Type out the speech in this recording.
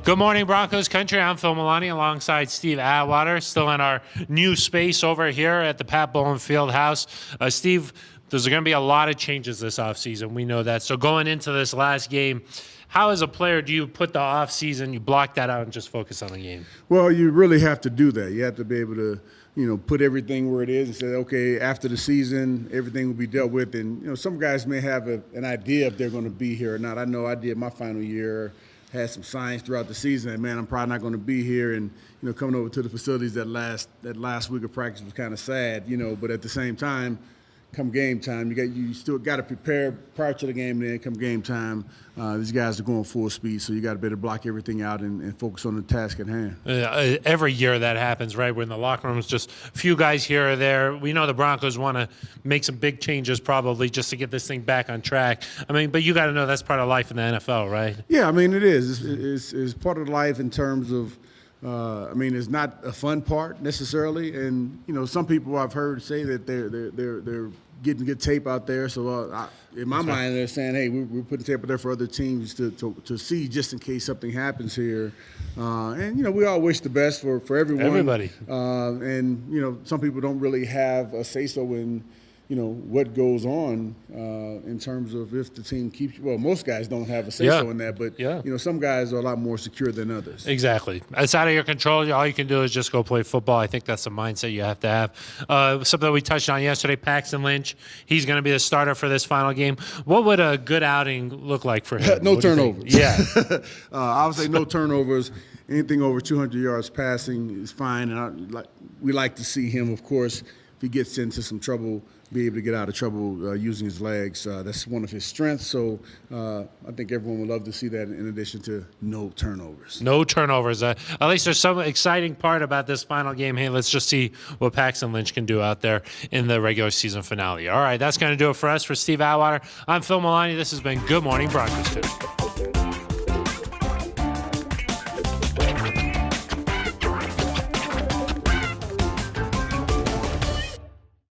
Good morning, Broncos country. I'm Phil Milani alongside Steve Atwater, still in our new space over here at the Pat Bowlen Field House. Steve, there's going to be a lot of changes this offseason. We know that. So going into this last game, how as a player do you put the offseason, you block that out and just focus on the game? Well, you really have to do that. You have to be able to, put everything where it is and say, okay, after the season, everything will be dealt with. And, some guys may have an idea if they're going to be here or not. I know I did my final year, had some signs throughout the season, and man, I'm probably not going to be here. And coming over to the facilities that last week of practice was kind of sad, But at the same time, come game time, you still got to prepare prior to the game. And then come game time, these guys are going full speed, so you got to better block everything out and focus on the task at hand. Every year that happens, right? When the locker room is just a few guys here or there. We know the Broncos want to make some big changes probably just to get this thing back on track. But you got to know that's part of life in the NFL, right? Yeah, it is. It's part of life in terms of. It's not a fun part necessarily, and some people I've heard say that they're getting good tape out there. So in my mind, they're saying, "Hey, we're putting tape out there for other teams to see, just in case something happens here." And we all wish the best for everyone, everybody. And some people don't really have a say so in what goes on in terms of if the team keeps. Well, most guys don't have a say-so in that, but some guys are a lot more secure than others. Exactly. It's out of your control. All you can do is just go play football. I think that's the mindset you have to have. Something we touched on yesterday, Paxton Lynch. He's going to be the starter for this final game. What would a good outing look like for him? No turnovers. Yeah. I would say no turnovers. Anything over 200 yards passing is fine, and we like to see him, of course, if he gets into some trouble, be able to get out of trouble using his legs. That's one of his strengths. So I think everyone would love to see that in addition to no turnovers. No turnovers. At least there's some exciting part about this final game. Hey, let's just see what Paxton Lynch can do out there in the regular season finale. All right, that's going to do it for us. For Steve Atwater, I'm Phil Milani. This has been Good Morning Broncos 2.